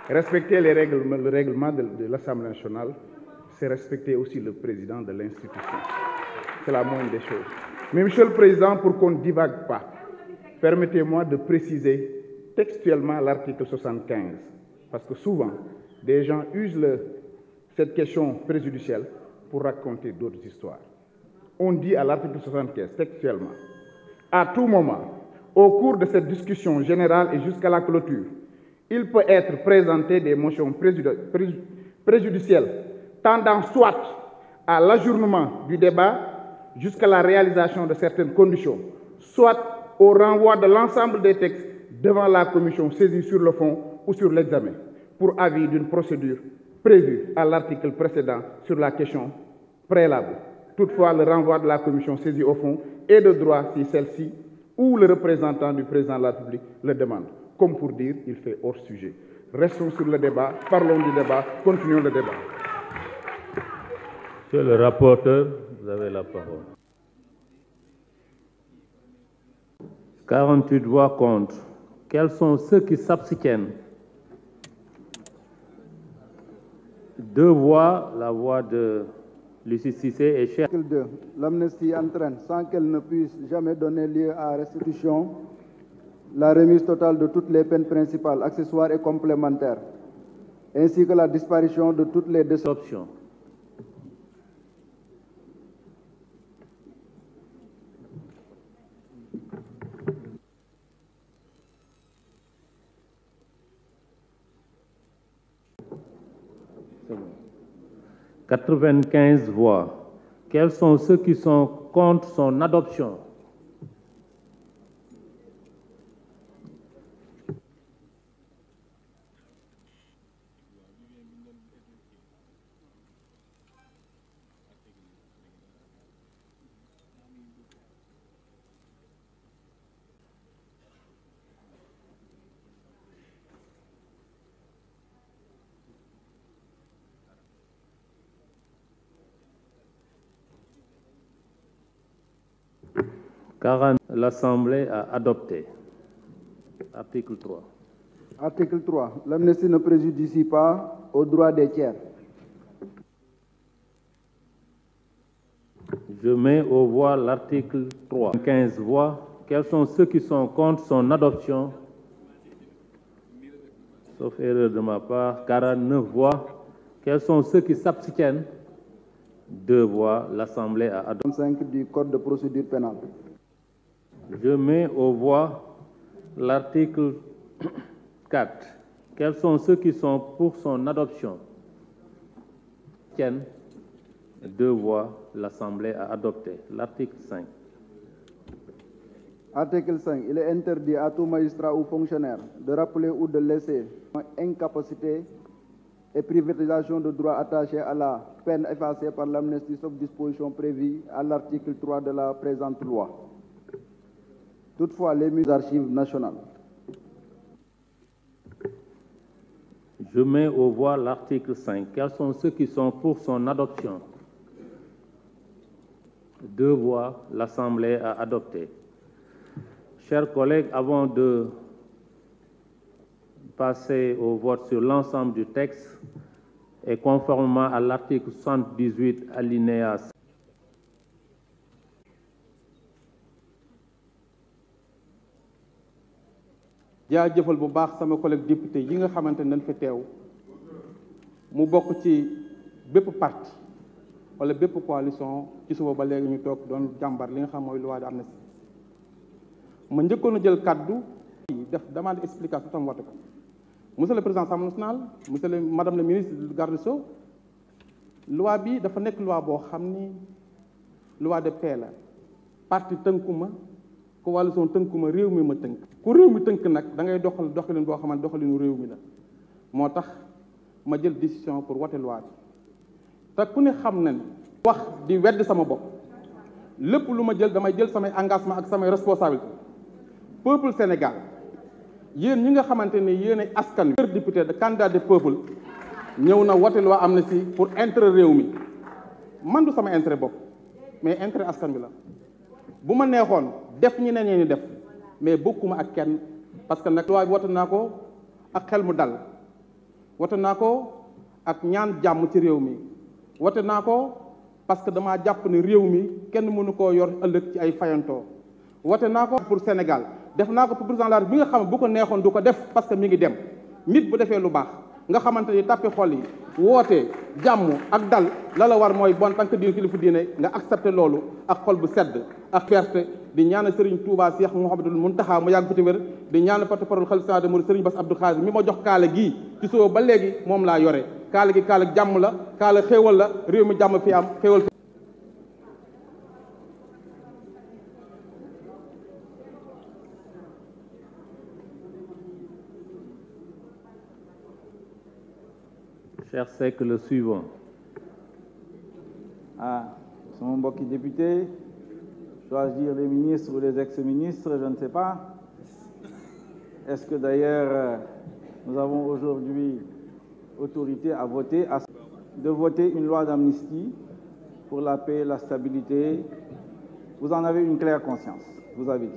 Respecter le règlement de l'Assemblée nationale, c'est respecter aussi le président de l'institution. C'est la moindre des choses. Mais Monsieur le Président, pour qu'on ne divague pas, permettez-moi de préciser textuellement l'article 75, parce que souvent, des gens usent cette question préjudicielle pour raconter d'autres histoires. On dit à l'article 75, textuellement, à tout moment, au cours de cette discussion générale et jusqu'à la clôture, il peut être présenté des motions préjudicielles tendant soit à l'ajournement du débat jusqu'à la réalisation de certaines conditions, soit au renvoi de l'ensemble des textes devant la commission saisie sur le fond ou sur l'examen, pour avis d'une procédure prévue à l'article précédent sur la question préalable. Toutefois, le renvoi de la commission saisie au fond est de droit si celle-ci ou le représentant du président de la République le demande. Comme pour dire, il fait hors sujet. Restons sur le débat, parlons du débat, continuons le débat. Monsieur le rapporteur, vous avez la parole. 48 voix contre. Quels sont ceux qui s'abstiennent? 2 voix, la voix de Lucie Cissé et Cheikh. L'amnistie entraîne, sans qu'elle ne puisse jamais donner lieu à restitution, la remise totale de toutes les peines principales, accessoires et complémentaires, ainsi que la disparition de toutes les options. C'est bon. 95 voix. Quels sont ceux qui sont contre son adoption? L'Assemblée a adopté. Article 3. Article 3. L'amnistie ne préjudicie pas aux droits des tiers. Je mets aux voix l'article 3. 15 voix. Quels sont ceux qui sont contre son adoption? Sauf erreur de ma part, 49 voix. Quels sont ceux qui s'abstiennent? 2 voix. L'Assemblée a adopté. 5 du Code de procédure pénale. Je mets aux voix l'article 4. Quels sont ceux qui sont pour son adoption? 2 voix. L'Assemblée a adopté. L'article 5. Article 5. Il est interdit à tout magistrat ou fonctionnaire de rappeler ou de laisser incapacité et privatisation de droits attachés à la peine effacée par l'amnistie sauf disposition prévue à l'article 3 de la présente loi. Toutefois, les mises aux archives nationales. Je mets aux voix l'article 5. Quels sont ceux qui sont pour son adoption? 2 voix. L'Assemblée a adopté. Chers collègues, avant de passer au vote sur l'ensemble du texte et conformément à l'article 78 alinéa 5, jaajëfal bu baax sama collègue député yi nga xamante ne dañ fi teew mu bokk ci bépp parti wala bépp coalition ci suba ba léegi ñu toog doon jàmbar li nga xam mooy loi d'amnistie ma njëkkoon a jël kaddu def demande explication tam wate ko monsieur le président Assemblée nationale madame la ministre garde des Sceaux loi bi dafa nekk loi boo xam ni loi de paix la parti tënkuma coalition tënkuma réew mi ma tënk ku réew mi tënk nag da ngay doxal doxalin boo xamante doxalinu réew mi la moo tax ma jël décision pour wote loi bi te ku ne xam na ne wax di wedd sama bopp lépp lu ma jël damay jël samay engagement ak samay responsabilité peuple Sénégal yéen ñi nga xamante ne yéen ay askan wi député de candidat de peuple ñëw na wote loi amnistie pour intérêt réew mi man du sama intérêt bopp mais intérêt askan bi la bu ma neexoon def ñi ne ñi def mais bokkuma ak kenn parce que nag loi bi wote naa ko ak xel mu dal wote naa ko ak ñaan jàmm ci réew mi wote naa ko parce que damaa jàpp ne réew mi kenn mënu koo yor ëllëg ci ay fayantoo wote naa ko pour Sénégal def naa ko pour président de la République bi nga xam ne bu ko neexoon du ko def parce que mi ngi dem nit bu defee lu baax nga xamante ni tàppe xol yi woote jàmm ak dal la war mooy bon tant que diine kilifa diine nga accepté loolu ak xol bu sedd ak fierté di ñaanal Serigne Touba Cheikh Mouhamadoul Mountakha mu yàgg fi te wér di ñaanal porte-parole xalifa général des mourides Serigne Bass Abdou Khadre mi ma jox kaala gii ci soo ba léegi moom laa yore kaala gi kaala jàmm la kaala xéewal la réew mi jàmm fi am xéewal. Cher Seck, le suivant. Sama mbokki député, choisir les ministres ou les ex-ministres, je ne sais pas. Est-ce que d'ailleurs nous avons aujourd'hui autorité à voter, de voter une loi d'amnistie pour la paix, la stabilité? Vous en avez une claire conscience, vous avez dit.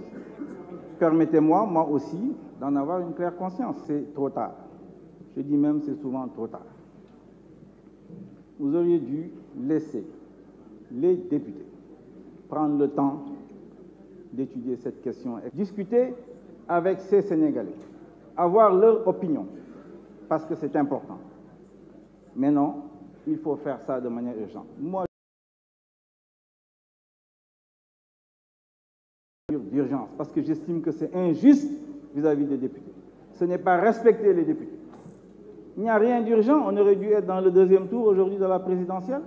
Permettez-moi, moi aussi, d'en avoir une claire conscience. C'est trop tard. Je dis même c'est souvent trop tard. Vous auriez dû laisser les députés prendre le temps d'étudier cette question et discuter avec ces Sénégalais, avoir leur opinion, parce que c'est important. Mais non, il faut faire ça de manière urgente. Moi, d'urgence, parce que j'estime que c'est injuste vis-à-vis des députés. Ce n'est pas respecter les députés. Il n'y a rien d'urgent, on aurait dû être dans le deuxième tour aujourd'hui de la présidentielle.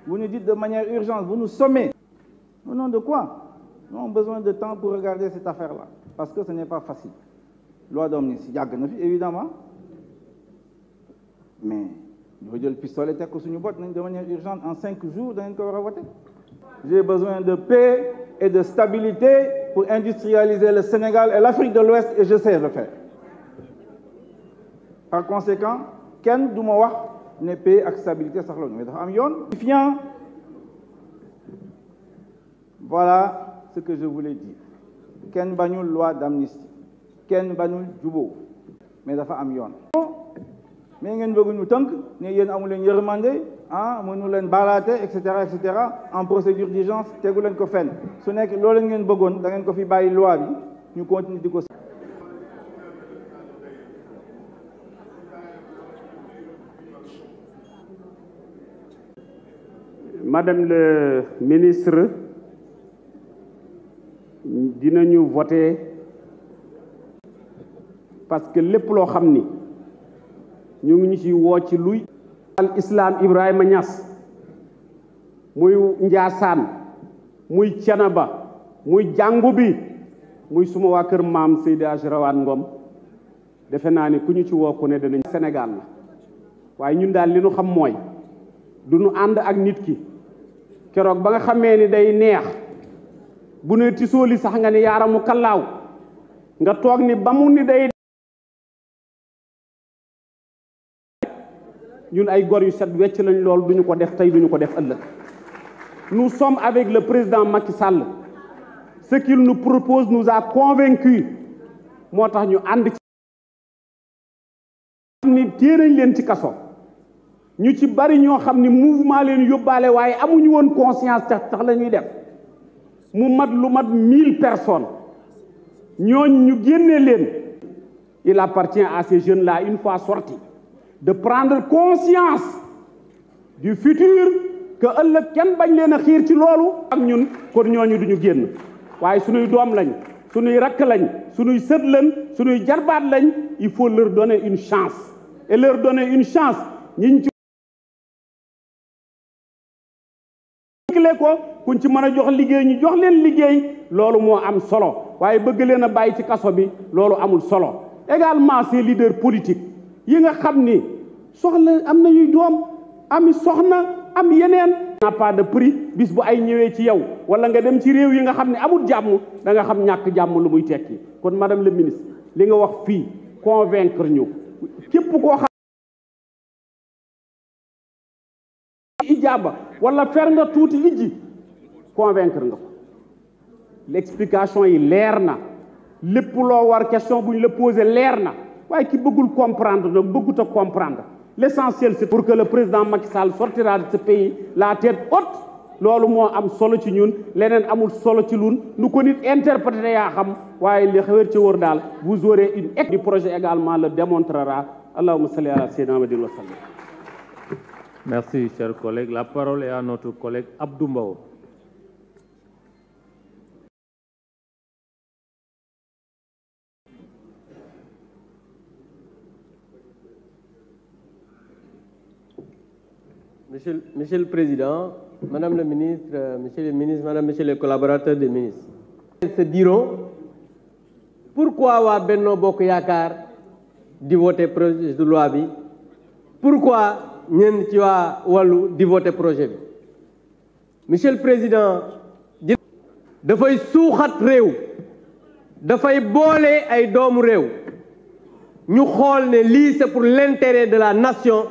Vous nous dites de manière urgente, vous nous sommez. Au nom de quoi? Nous avons besoin de temps pour regarder cette affaire-là, parce que ce n'est pas facile. Loi d'amnistie, évidemment, mais il faut dire le pistolet de manière urgente, en 5 jours, j'ai besoin de paix et de stabilité pour industrialiser le Sénégal et l'Afrique de l'Ouest, et je sais le faire. Par conséquent, Ken Doumawa n'est paix et stabilité. Voilà ce que je voulais dire. Ken Banoul loi d'amnistie. Ken Banoul Djubo. Mais dafa am yoon. Mais ngeen bëgg ñu tënk ne yéen amu leen yërmande mënu leen balaate etc. en procédure d'urgence tegu leen ko fenn su nekk loolu ngeen bëggoon da ngeen ko fi bàyyi loi bi ñu continuer di ko. Madame le ministre, dinañu voter parce que lépp loo xam ni ñu ngi ñu ci woo ci luy al islam Ibrahima Niass muy Njaasaan muy Canaba muy jàngu bi muy suma waa kër maam Seydi Hadji Rawane Ngom defe naa ni ku ñu ci woo ku ne danañ Sénégal la waaye ñun daal li ñu xam mooy du ñu ànd ak nit ki keroog ba nga xamee ni day neex bu ne tisooli sax nga ni yaaramu kallaaw nga toog ni ba mu ni day ñun ay gor yu set wecc lañ lool duñu ko def tey duñu ko def ëllëg. Nous sommes avec le président Macky Sall. Ce qu'il nous propose nous a convaincus. moo tax ñu ànd ci ni téerañ leen ci kaso ñu ci bari ñoo xam ni mouvement leen yóbbaale waaye amuñu woon conscience tax la ñuy def mu mat lu mat 1000 personnes ñooñ ñu génnee leen. Il appartient à ces jeunes-là une fois sortis de prendre conscience du futur que ëllëg kenn bañ leen a xiir ci loolu ak ñun kon ñooñu duñu génn waaye suñuy doom lañ suñuy rakk lañ suñuy sët lañ suñuy jarbaat lañ il faut leur donner une chance et leur donner une chance ñiñ ci ko kuñ ci mën a jox liggéey ñu jox leen liggéey loolu moo am solo waaye bëgg leen a bàyyi ci kaso bi loolu amul solo. Également ces leaders politiques yi nga xam ni soxla am nañuy doom ami soxna am yeneen n'a pas de prix bis bu ay ñëwee ci yow wala nga dem ci réew yi nga xam ne amul jàmm da nga xam ñàkk jàmm lu muy tekki kon madame le ministre li nga wax fii convaincre ñu képp koo xam ijaaba wala fer nga tuuti ijji convaincre nga ko l'explication yi leer na lépp loo war question bu ñu la posé leer na waaye ki bëggul comprendre nag bëggut a comprendre l'essentiel c'est pour que le président Macky Sall sortira de ce pays la tête haute loolu moo am solo ci ñun leneen amul solo ci ñun nu ko nit interprété yaa xam waaye li xewér ci wóor daal vous aurez une équipe du projet également le démontrera allahumma salli ala sayyidina Muhammadin wa sallam. Merci, chers collègues. La parole est à notre collègue Abdou Mbow. Monsieur le Président, Madame le Ministre, Monsieur le Ministre, Madame, Monsieur les collaborateurs des ministres, ils se diront pourquoi waa Benno Bokk Yaakaar di voter projet de loi bi, pourquoi ñenn ci waa Wallu di voter projet bi. Monsieur le Président, dafay suuxat réew, dafay boole ay doomu réew, ñu xool ne lii c'est pour l'intérêt de la nation.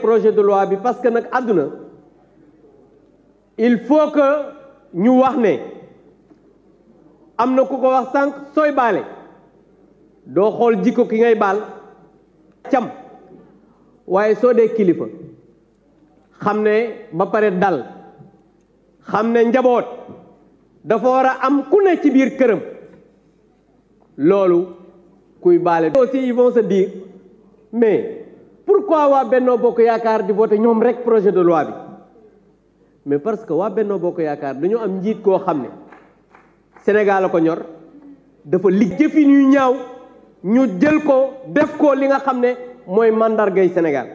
Projet de loi bi parce que nag àdduna il faut que ñu wax ne am na ku ko wax sànq sooy baale doo xool jikko ki ngay baal cam waaye soo dee kilifa xam ne ba pare dal xam ne njaboot dafa war a am ku ne ci biir këram loolu kuy baale aussi ils vont se dire mais pourquoi waa Benno Bokk Yaakaar di voter ñoom rek projet de loi bi mais parce que waa Benno Bokk Yaakaar dañu am njiit koo xam ne Sénégal la ko ñor dafa jëfin yu ñaaw ñu jël ko def ko li nga xam ne mooy mandargay Sénégal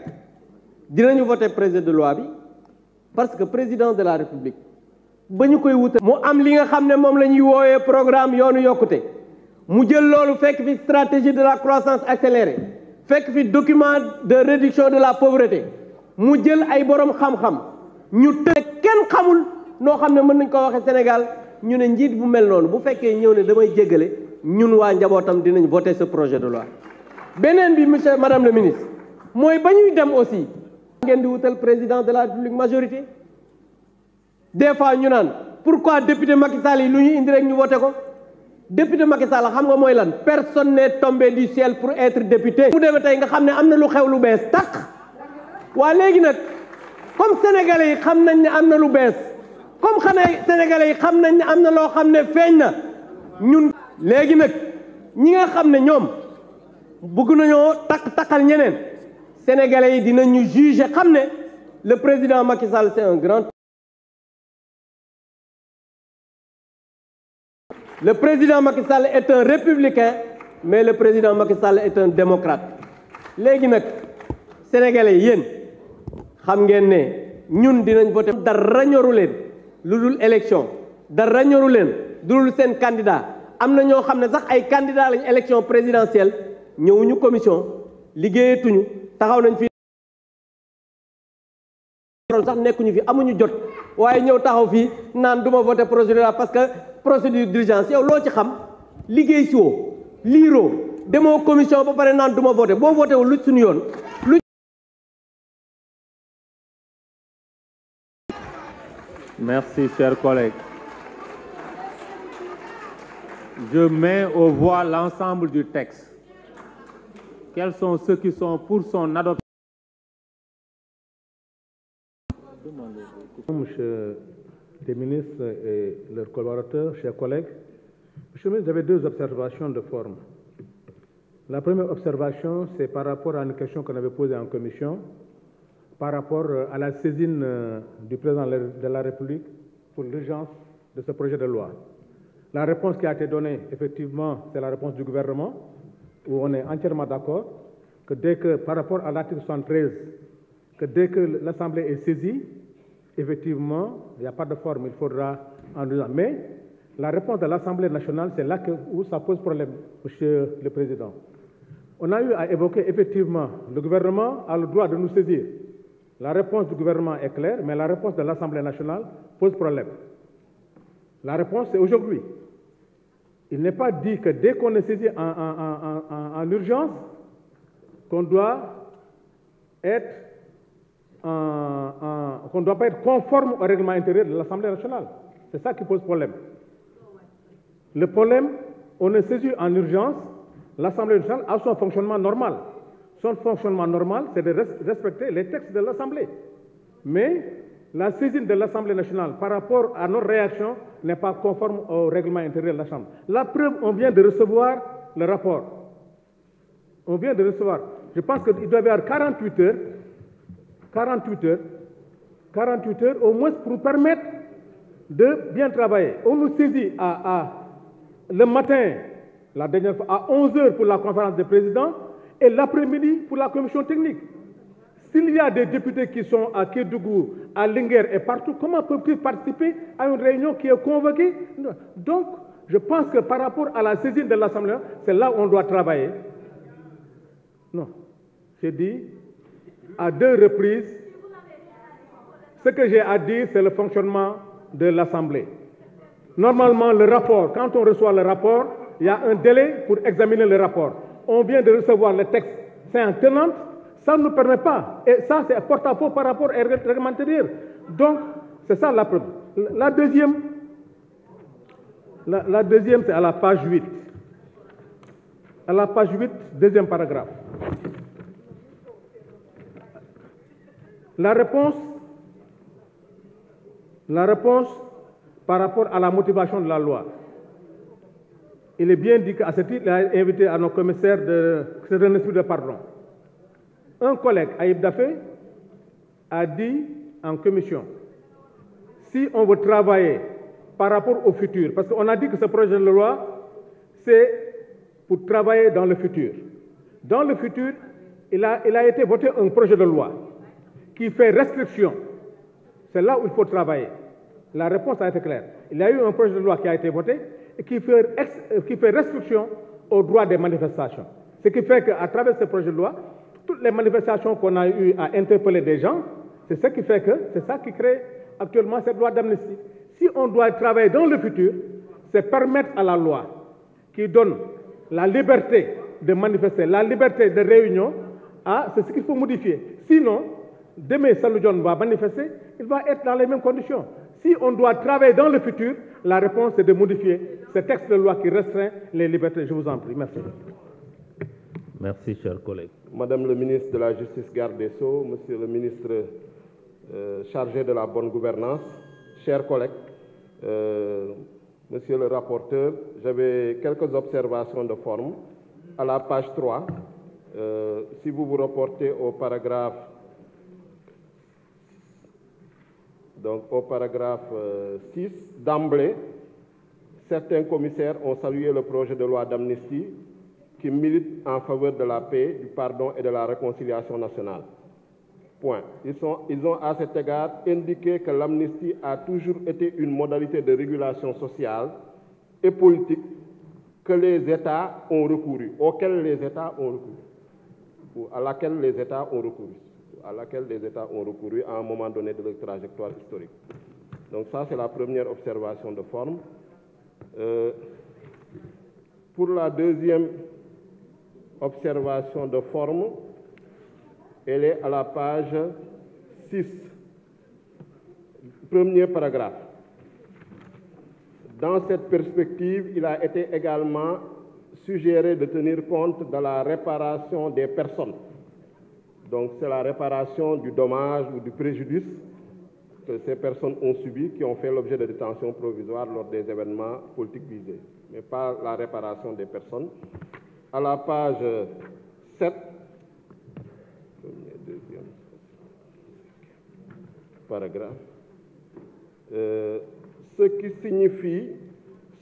dinañu voter projet de loi bi parce que président de la République ba ñu koy wutal mu am li nga xam ne moom la ñuy woowee programme yoonu yokkute mu jël loolu fekk fi stratégie de la croissance accélérée fekk fi document de réduction de la pauvreté mu jël ay borom xam-xam ñu tëj kenn xamul noo xam ne mën nañ ko waxee Sénégal ñu ne njiit bu mel noonu bu fekkee ñëw ne damay jéggale ñun waa njabootam dinañ voter ce projet de loi. beneen bi monsieur madame le ministre mooy ba ñuy dem aussi ngeen di wutal président de la République majorité des fois ñu naan pourquoi député Macky Sall yi lu ñu indi rek ñu voter ko. député Macky Sall xam nga mooy lan personne n'est tombé du ciel pour être député. mu demee tey nga xam ne am na lu xew lu bees tàq waa léegi nag comme sénégalais yi xam nañ ne am na lu bees comme xanaa sénégalais yi xam nañ ne am na loo xam ne feeñ na ñun. léegi nag ñi nga xam ne ñoom bëgg nañoo takkal ñeneen sénégalais yi dinañu juger xam ne le président Macky Sall c'est un grand. Le président Macky Sall est un républicain, mais le président Macky Sall est un démocrate. léegi nag sénégalais yéen xam ngeen ne ñun dinañ voté dara ñoru leen lu dul élection dara ñoru leen lu dul seen candidat am na ñoo xam ne sax ay candidat lañ élection présidentielle ñëwuñu commission liggéeyatuñu taxaw nañ fi sax nekkuñu fi amuñu jot waaye ñëw taxaw fii naan duma voté projet de loi parce que procédure d'urgence yow loo ci xam liggéey si woo liiroo demoo commission ba pare naan duma voté boo voté wul lu suñu yoon lu. Merci, chers collègues. Je mets aux voix l'ensemble du texte. Quels sont ceux qui sont pour son adoption? Monsieur les ministres et leurs collaborateurs, chers collègues, Monsieur le ministre, j'avais deux observations de forme. La première observation, c'est par rapport à une question qu'on avait posée en commission, par rapport à la saisine du président de la République pour l'urgence de ce projet de loi. La réponse qui a été donnée, effectivement, c'est la réponse du gouvernement, où on est entièrement d'accord, que dès que, par rapport à l'article 73, que dès que l'Assemblée est saisie, effectivement, il n'y a pas de forme, il faudra en urgence. Mais la réponse de l'Assemblée nationale, c'est là où ça pose problème, Monsieur le Président. On a eu à évoquer, effectivement, le gouvernement a le droit de nous saisir. La réponse du gouvernement est claire, mais la réponse de l'Assemblée nationale pose problème. La réponse, c'est aujourd'hui. Il n'est pas dit que dès qu'on est saisi en urgence, qu'on doit être qu'on ne doit pas être conforme au règlement intérieur de l'Assemblée nationale. C'est ça qui pose problème. Le problème, on est saisi en urgence, l'Assemblée nationale a son fonctionnement normal. Son fonctionnement normal, c'est de respecter les textes de l'Assemblée. Mais la saisine de l'Assemblée nationale par rapport à nos réactions n'est pas conforme au règlement intérieur de la Chambre. La preuve, on vient de recevoir le rapport. On vient de recevoir. Je pense qu'il doit y avoir 48 heures au moins pour permettre de bien travailler. On nous saisit le matin, la dernière fois, à 11 heures pour la conférence des présidents et l'après-midi pour la commission technique. S'il y a des députés qui sont à Kédougou, à Linguère et partout, comment peuvent-ils participer à une réunion qui est convoquée? Donc, je pense que par rapport à la saisine de l'Assemblée, c'est là où on doit travailler. Non, j'ai dit à 2 reprises, ce que j'ai à dire, c'est le fonctionnement de l'Assemblée. Normalement, le rapport, quand on reçoit le rapport, il y a un délai pour examiner le rapport. On vient de recevoir le texte, c'est en tenante, ça ne nous permet pas. Et ça, c'est porte-à-faux par rapport au règlement intérieur. Donc, c'est ça la preuve. La deuxième, c'est à la page 8. À la page 8, deuxième paragraphe. La réponse par rapport à la motivation de la loi. Il est bien dit qu'à ce titre, il a invité à nos commissaires c'est un esprit de pardon. Un collègue, Aïb Dafé, a dit en commission, si on veut travailler par rapport au futur, parce qu'on a dit que ce projet de loi, c'est pour travailler dans le futur. Dans le futur, il a été voté un projet de loi qui fait restriction. C'est là où il faut travailler. La réponse a été claire. Il y a eu un projet de loi qui a été voté et qui fait restriction aux droits des manifestations. Ce qui fait qu'à travers ce projet de loi, toutes les manifestations qu'on a eu à interpeller des gens, c'est ce qui fait que c'est ça qui crée actuellement cette loi d'amnistie. Si on doit travailler dans le futur, c'est permettre à la loi qui donne la liberté de manifester, la liberté de réunion, c'est ce qu'il faut modifier. Sinon, demain, Salou John va manifester, il va être dans les mêmes conditions. Si on doit travailler dans le futur, la réponse est de modifier ce texte de loi qui restreint les libertés. Je vous en prie. Merci. Merci, chers collègues. Madame le ministre de la Justice, garde des Sceaux, Monsieur le ministre chargé de la bonne gouvernance, chers collègues, Monsieur le rapporteur, j'avais quelques observations de forme. À la page 3, si vous vous reportez au paragraphe, donc au paragraphe 6, d'emblée, certains commissaires ont salué le projet de loi d'amnistie qui milite en faveur de la paix, du pardon et de la réconciliation nationale. Point. Ils ont à cet égard indiqué que l'amnistie a toujours été une modalité de régulation sociale et politique que les États ont recouru, auquel les États ont recouru, ou à laquelle les États ont recouru, à un moment donné de leur trajectoire historique. Donc ça, c'est la première observation de forme. Pour la deuxième observation de forme, elle est à la page 6, premier paragraphe. Dans cette perspective, il a été également suggéré de tenir compte de la réparation des personnes. Donc c'est la réparation du dommage ou du préjudice que ces personnes ont subi, qui ont fait l'objet de détention provisoire lors des événements politiques visés, mais pas la réparation des personnes. À la page 7, premier, deuxième paragraphe, ce qui signifie,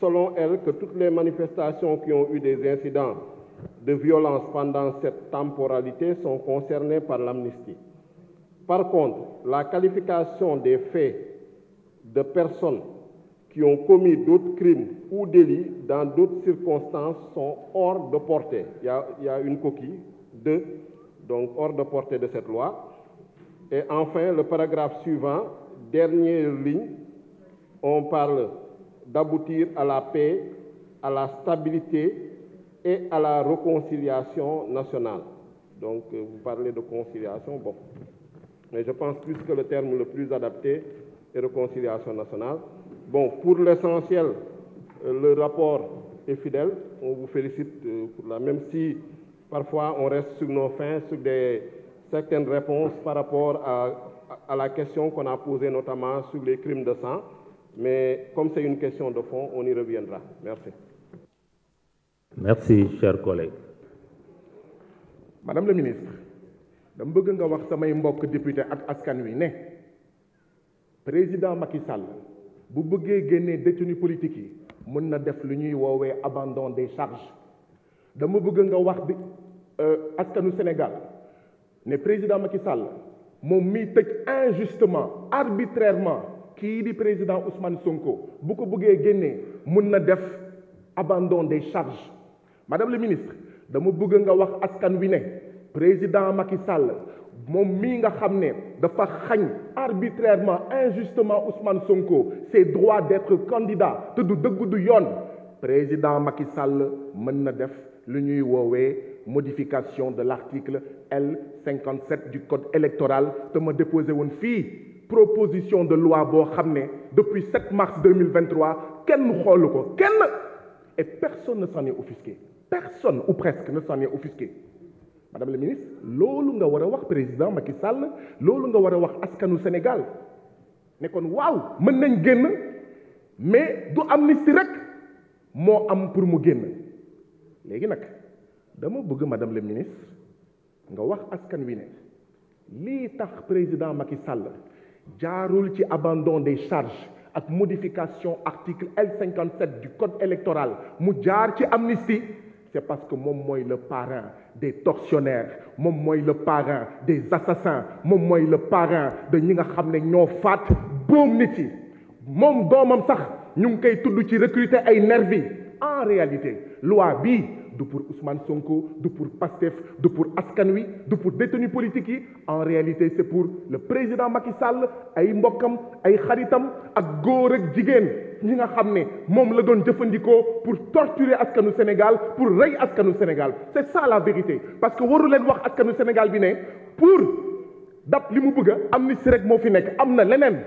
selon elle, que toutes les manifestations qui ont eu des incidents de violence pendant cette temporalité sont concernées par l'amnistie. Par contre, la qualification des faits de personnes qui ont commis d'autres crimes ou délits dans d'autres circonstances sont hors de portée. Il y a une coquille, donc hors de portée de cette loi. Et enfin, le paragraphe suivant, dernière ligne, on parle d'aboutir à la paix, à la stabilité et à la réconciliation nationale. Donc, vous parlez de conciliation, bon. Mais je pense plus que le terme le plus adapté est réconciliation nationale. Bon, pour l'essentiel, le rapport est fidèle. On vous félicite pour la même si parfois on reste sur nos fins, sur certaines réponses par rapport à la question qu'on a posée notamment sur les crimes de sang. Mais comme c'est une question de fond, on y reviendra. Merci. Merci, chers collègues. Madame le ministre, dama bëgg nga wax samay mbokk député ak askan wi ne président Macky Sall bu bëggee génnee détenu politique yi mën na def lu ñuy woowee abandon des charges. Dama bëgg nga wax bi askanu Sénégal ne président Macky Sall moom mi tëj injustement arbitrairement kii di président Ousmane Sonko bu ko bëggee génnee mën na def abandon des charges. Madame le ministre, dama bëgg nga wax askan wi ne président Macky Sall moom mii nga xam ne dafa xañ arbitrairement injustement Ousmane Sonko ses droits d'être candidat te du dëgg du yoon. Président Macky Sall mën na def lu ñuy woowee modification de l'article L57 du code électoral te ma déposé woon fii proposition de loi boo xam ne depuis 7 mars 2023 kenn xoolu ko kenn et personne ne s'en est offusqué. Personne ou presque ne s'en est offusqué. Madame la ministre, loolu nga war a wax président Macky Sall, loolu nga war a wax askanu Sénégal ne kon waaw mën nañ génn mais du amnistie rek moo am pour mu génn. Léegi nag dama bëgg madame la ministre nga wax askan wi ne lii tax président Macky Sall jaarul ci abandon des charges ak modification article L57 du code électoral mu jaar ci amnistie. C'est parce que moom mooy le parrain des tortionnaires moom mooy le parrain des assassins moom mooy le parrain de ñi nga xam ne ñoo faat boom nit yi moom doomam sax ñu ngi koy tudd ci recruter ay nervi. En réalité loi bii du pour Ousmane Sonko du pour Pastef du pour askan wi du pour détenus politiques yi en réalité c'est pour le président Macky Sall ay mbokkam ay xaritam ak góor ak jigéen ñi nga xam ne moom la doon jëfandikoo pour torturer askanu Sénégal pour rey askanu Sénégal. C'est ça la vérité parce que waru leen wax askanu Sénégal bi ne pour dab li mu bëgg a amnistie rek moo fi nekk am na leneen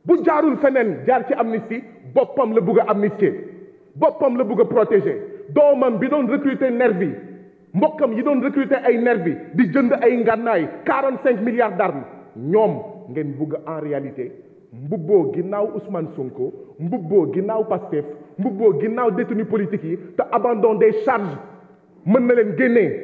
bu jaarul feneen jaar ci amnistie boppam la bëgg a amnistier boppam la bëgg a protéger doomam bi doon recruter nervi mbokkam yi doon recruter ay nervi di jënd ay ngànnaay 45 milliards d'armes ñoom ngeen bëgg en réalité mbubboo ginnaaw Ousmane Sonko mbubboo ginnaaw Pastef mbubboo ginnaaw détenu politique yi te abandon des charges mën na leen génnee.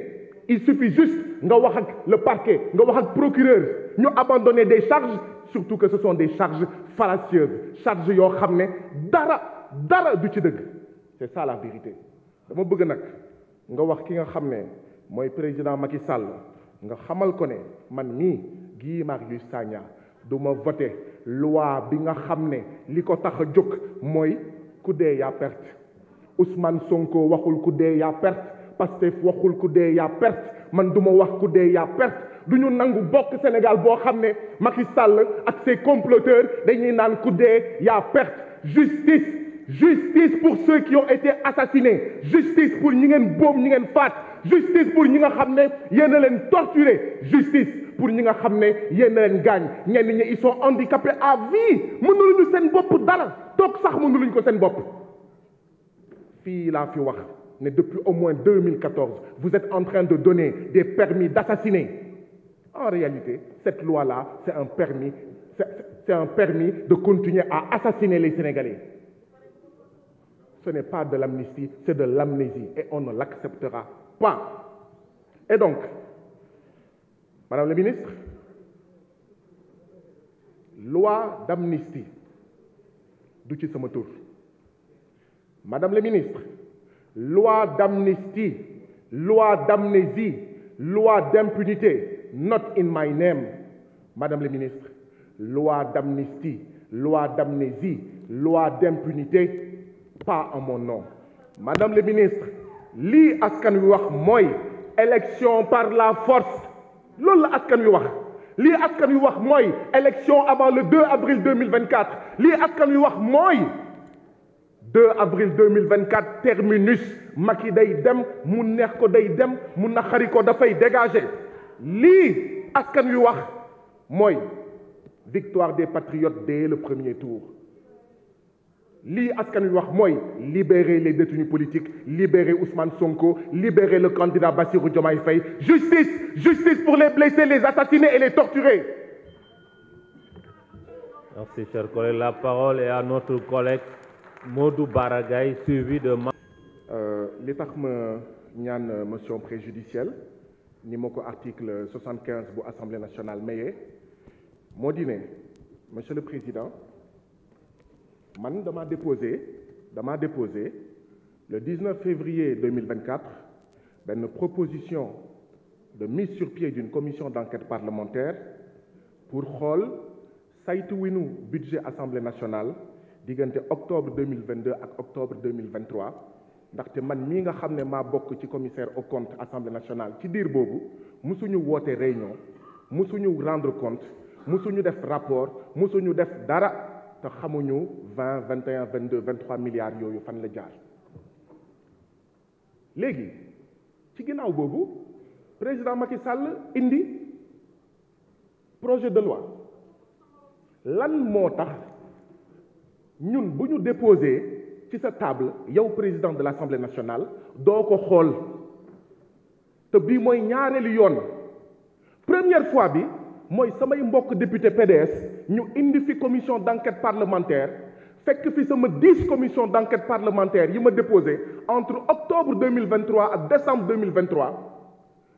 Il suffit juste nga wax ak le parquet nga wax ak procureur ñu abandonner des charges surtout que ce sont des charges fallacieuses charges yoo xam ne dara du ci dëgg. C'est ça la vérité. Dama bëgg nag nga wax ki nga xam ne mooy président Macky Sall nga xamal ko ne man mii Guy Marius Sagna du ma voté loi bi nga xam ne li ko tax a jóg mooy ku dee yaa perte. Ousmane Sonko waxul ku dee yaa perte Pastef waxul ku dee yaa perte man du ma wax ku dee yaa perte du ñu nangu bokk Sénégal boo xam ne Macky Sall ak ses comploteurs dañuy naan ku dee yaa perte. Justice pour ceux qui ont été assassinés justice pour ñi ngeen boom ñi ngeen faat justice pour ñi nga xam ne yéen a leen torturé justice pour ñi nga xam ne yéen a leen gaañ ñenn ñi ils sont handicapés à vie mënuluñu seen bopp dara toog sax mënuluñu ko seen bopp. fii laa fi wax ne depuis au moins 2014 vous êtes en train de donner des permis d'assassiner. En réalité cette loi-là c'est un permis de continuer à assassiner les Sénégalais. Ce n'est pas de l'amnistie, c'est de l'amnésie et on ne l'acceptera pas. Et donc, Madame la ministre, loi d'amnistie du ci sama tur. Madame la ministre, loi d'amnistie, loi d'amnésie, loi d'impunité, not in my name. Madame la ministre, loi d'amnistie, loi d'amnésie, loi d'impunité, pas en mon nom. Madame le ministre, lii askan wi wax mooy élection par la force loolu la askan wi wax lii askan wi wax mooy élection avant le 2 avril 2024 lii askan wi wax mooy 2 avril 2024 terminus Macky day dem mu neex ko day dem mu naqari ko dafay dégager lii askan wi wax mooy victoire des patriotes dès le premier tour. lii askan wi wax mooy libérer les détenus politiques, libérer Ousmane Sonko, libérer le candidat Bassirou Diomaye Faye. Justice, justice pour les blessés, les assassinés et les torturés. Merci, cher collègue. La parole est à notre collègue Modou Baragaï, suivi de... li tax ma ñaan motion préjudicielle ni ma ko article 75 bu Assemblée nationale mayee moo di ne Monsieur le Président, man dama déposé le 19 février 2024 benn proposition de mise sur pied d'une commission d'enquête parlementaire pour xool saytu winu budget Assemblée nationale diggante octobre 2022 ak octobre 2023 ndaxte man mii nga xam ne maa bokk ci commissaire aux comptes Assemblée nationale ci diir boobu musuñu woote réunion musuñu rendre compte musuñu def rapport musuñu def dara te xamuñu 20 21 22 23 milliards yooyu fan la jaar. léegi ci ginnaaw boobu président Macky Sall indi projet de loi lan moo tax ñun bu ñu déposé ci sa table yow président de l'Assemblée nationale doo ko xool te bii mooy ñaareelu yoon première fois bi mooy samay mbokk député PDS ñu indi fi commission d'enquête parlementaire fekk fi sama 10 commission d'enquête parlementaire yi ma déposé entre octobre 2023 ak décembre 2023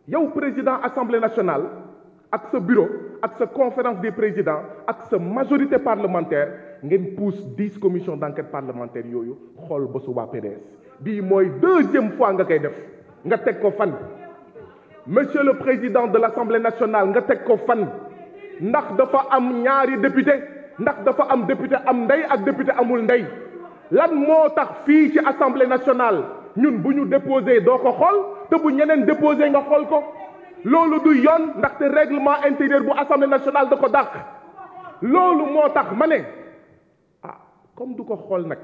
yow président Assemblée nationale ak sa bureau ak sa conférence des présidents ak sa majorité parlementaire ngeen pousse 10 commissions d'enquête parlementaire yooyu xool ba su waa PDS bii mooy deuxième fois nga koy def nga teg ko fan. Monsieur le président de l'Assemblée nationale nga teg ko fan ndax dafa am ñaari député ndax dafa am député am ndey ak député amul ndey lan moo tax fii ci Assemblée nationale ñun bu ñu déposé doo ko xool te bu ñeneen déposé nga xool ko loolu du yoon ndaxte règlement intérieur bu Assemblée nationale da ko dàq loolu moo tax ma ne comme du ko xool nag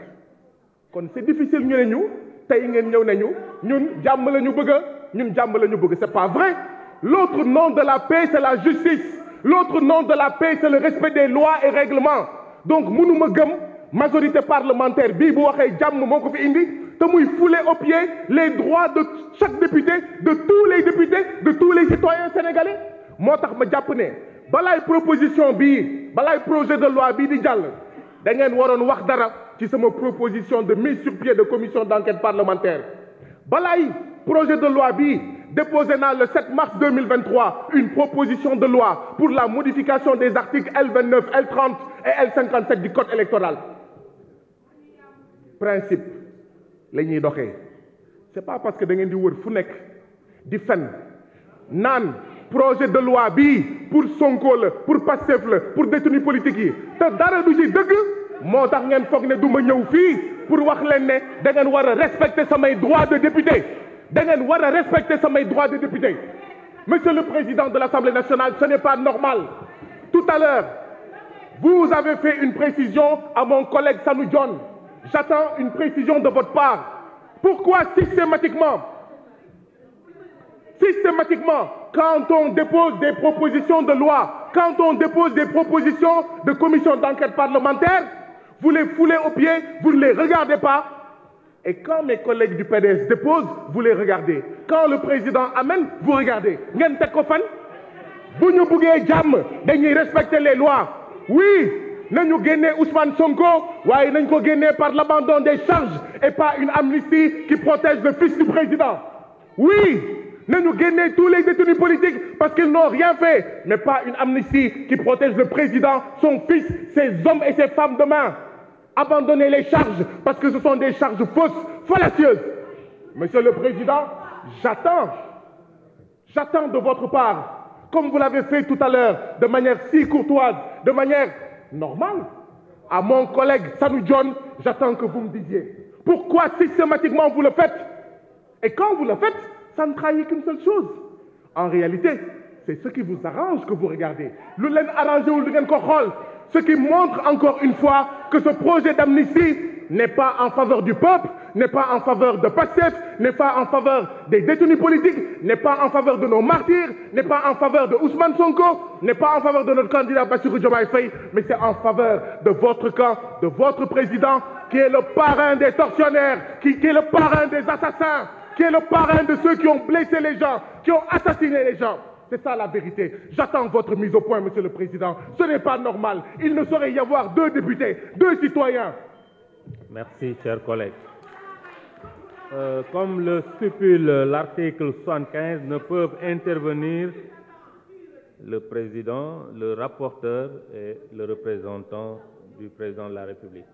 kon c'est difficile ñu ne ñu tey ngeen ñëw nañu ñun jàmm la ñu bëgg ñun jàmm la ñu bëgg c'est pas vrai. L'autre nom de la paix c'est la justice, l'autre nom de la paix c'est le respect des lois et règlements. Donc mënuma gëm majorité parlementaire bii bu waxee jàmm moo ko fi indi te muy fouler aux pieds les droits de chaque député, de tous les députés, de tous les citoyens sénégalais. moo tax ma jàpp ne balaay proposition bii balaay projet de loi bii di jàll da ngeen waroon wax dara ci sama proposition de mise sur pied de commission d'enquête parlementaire. balaay projet de loi bii déposé naa le 7 mars 2023 une proposition de loi pour la modification des articles L29, L30 et L57 du code électoral. principe la ñuy doxee c'est pas parce que da ngeen di wër fu nekk di fen naan projet de loi bii pour Sonko la pour Pastef la pour détenus politiques yi te dara du ci dëgg moo tax ngeen foog ne du ma ñëw fii pour wax leen ne da ngeen war a respecter samay droits de député da ngeen war a respecter samay droits de député. Monsieur le Président de l'Assemblée nationale, ce n'est pas normal. Tout à l'heure, vous avez fait une précision à mon collègue Sanu John. J'attends une précision de votre part. Pourquoi systématiquement, quand on dépose des propositions de loi, quand on dépose des propositions de commission d'enquête parlementaire, vous les foulez aux pieds, vous ne les regardez pas. Et quand mes collègues du PDS déposent, vous les regardez. Quand le président amène, vous regardez. Ngeen teg ko fan bu ñu buggee jàmm dañuy respecter les lois. Oui, nañu génnee Ousmane Sonko, waaye nañ ko génnee par l'abandon des charges et pas une amnistie qui protège le fils du président. Oui, nañu génnee tous les détenus politiques parce qu'ils n'ont rien fait, mais pas une amnistie qui protège le président, son fils, ses hommes et ses femmes demain. Abandonnez les charges parce que ce sont des charges fausses, fallacieuses. Monsieur le Président, j'attends de votre part, comme vous l'avez fait tout à l'heure, de manière si courtoise, de manière normale, à mon collègue Sanu John, j'attends que vous me disiez pourquoi systématiquement vous le faites. Et quand vous le faites, ça ne trahit qu'une seule chose. En réalité, c'est ce qui vous arrange que vous regardez. Lu leen arrangé wul du ngeen ko xool. Ce qui montre encore une fois que ce projet d'amnistie n'est pas en faveur du peuple, n'est pas en faveur de PASTEF, n'est pas en faveur des détenus politiques, n'est pas en faveur de nos martyrs, n'est pas en faveur de Ousmane Sonko, n'est pas en faveur de notre candidat Bassirou Diomaye Faye, mais c'est en faveur de votre camp, de votre président, qui est le parrain des tortionnaires, qui est le parrain des assassins, qui est le parrain de ceux qui ont blessé les gens, qui ont assassiné les gens. C'est ça la vérité. J'attends votre mise au point, Monsieur le Président. Ce n'est pas normal. Il ne saurait y avoir 2 députés, 2 citoyens. Merci, chers collègues. Comme le stipule l'article 75, ne peuvent intervenir le président, le rapporteur et le représentant du président de la République.